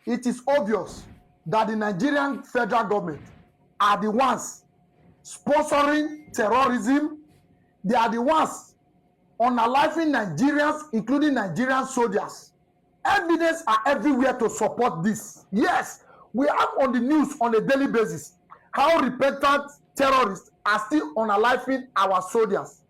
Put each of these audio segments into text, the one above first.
it is obvious that the Nigerian federal government are the ones sponsoring terrorism. They are the ones unaliving Nigerians, including Nigerian soldiers. Evidence are everywhere to support this. Yes, we have on the news on a daily basis how repentant terrorists are still unaliving our soldiers.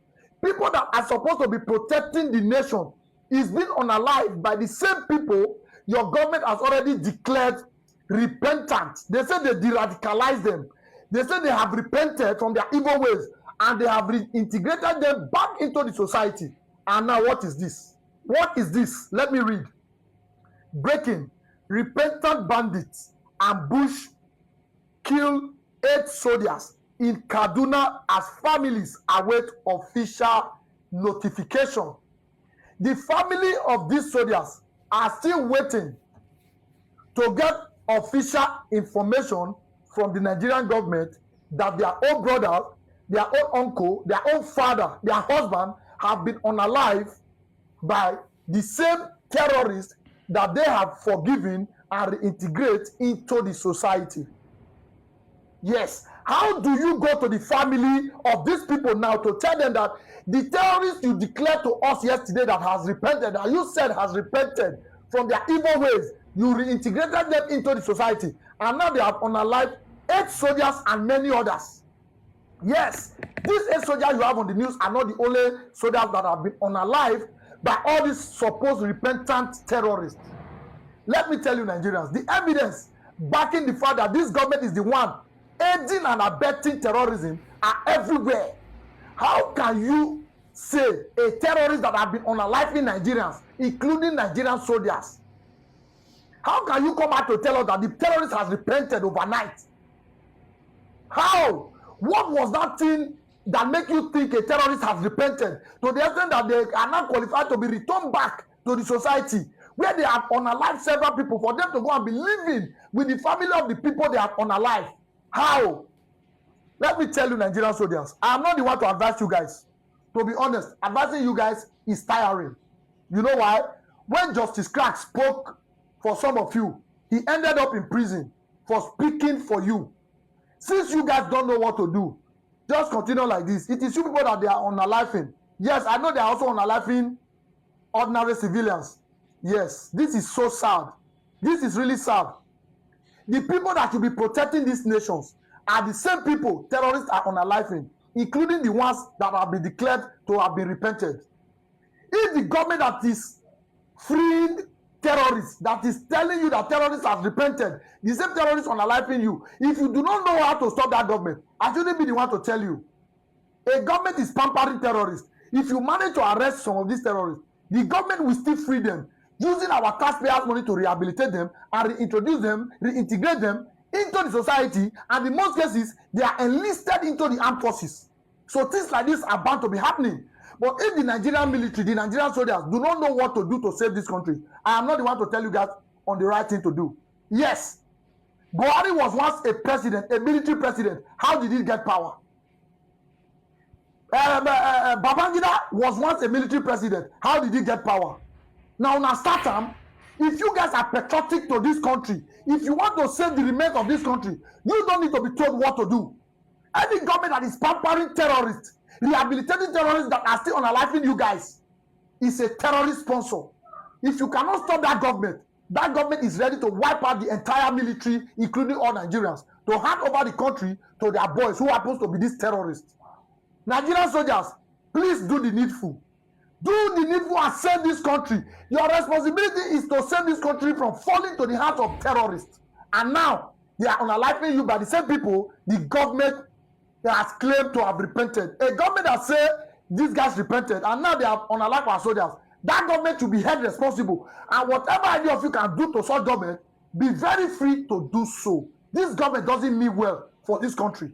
People that are supposed to be protecting the nation is being unalived by the same people your government has already declared repentant. They say they de-radicalized them. They say they have repented from their evil ways and they have reintegrated them back into the society. And now what is this? What is this? Let me read. Breaking. Repentant bandits ambush kill 8 soldiers in Kaduna as families await official notification. The family of these soldiers are still waiting to get official information from the Nigerian government that their own brother, their own uncle, their own father, their husband have been unalived by the same terrorists that they have forgiven and reintegrate into the society. Yes, how do you go to the family of these people now to tell them that the terrorists you declared to us yesterday that has repented, that you said has repented from their evil ways, you reintegrated them into the society, and now they have unalived 8 soldiers and many others? Yes, these 8 soldiers you have on the news are not the only soldiers that have been unalived by all these supposed repentant terrorists. Let me tell you, Nigerians, the evidence backing the fact that this government is the one aiding and abetting terrorism are everywhere. How can you say a terrorist that have been unaliving Nigerians, including Nigerian soldiers? How can you come out to tell us that the terrorist has repented overnight? How? What was that thing that make you think a terrorist has repented to the extent that they are not qualified to be returned back to the society where they have unalived several people, for them to go and be living with the family of the people they have unalived? How? Let me tell you, Nigerian soldiers, I am not the one to advise you guys. To be honest, advising you guys is tiring. You know why? When Justice Clark spoke for some of you, he ended up in prison for speaking for you. Since you guys don't know what to do, just continue like this. It is you people that they are unaliving. Yes, I know they are also unaliving ordinary civilians. Yes, this is so sad. This is really sad. The people that should be protecting these nations are the same people terrorists are unaliving, including the ones that have been declared to have been repented. If the government that is freeing terrorists, that is telling you that terrorists have repented, the same terrorists unaliving you, if you do not know how to stop that government, I shouldn't be the one to tell you. A government is pampering terrorists. If you manage to arrest some of these terrorists, the government will still free them, using our taxpayers' money to rehabilitate them and reintroduce them, reintegrate them into the society, and in most cases, they are enlisted into the armed forces. So things like this are bound to be happening. But if the Nigerian military, the Nigerian soldiers do not know what to do to save this country, I am not the one to tell you guys on the right thing to do. Yes, Buhari was once a president, a military president. How did he get power? Babangida was once a military president. How did he get power? Now start time, if you guys are patriotic to this country, if you want to save the remains of this country, you don't need to be told what to do. Any government that is pampering terrorists, rehabilitating terrorists that are still unaliving you guys, is a terrorist sponsor. If you cannot stop that government is ready to wipe out the entire military, including all Nigerians, to hand over the country to their boys who happens to be these terrorists. Nigerian soldiers, please do the needful. Do the needful and save this country. Your responsibility is to save this country from falling to the hands of terrorists. And now, they are unaliving you by the same people the government has claimed to have repented. A government that say these guys repented and now they have unalived our soldiers. That government should be held responsible. And whatever any of you can do to such government, be very free to do so. This government doesn't mean well for this country.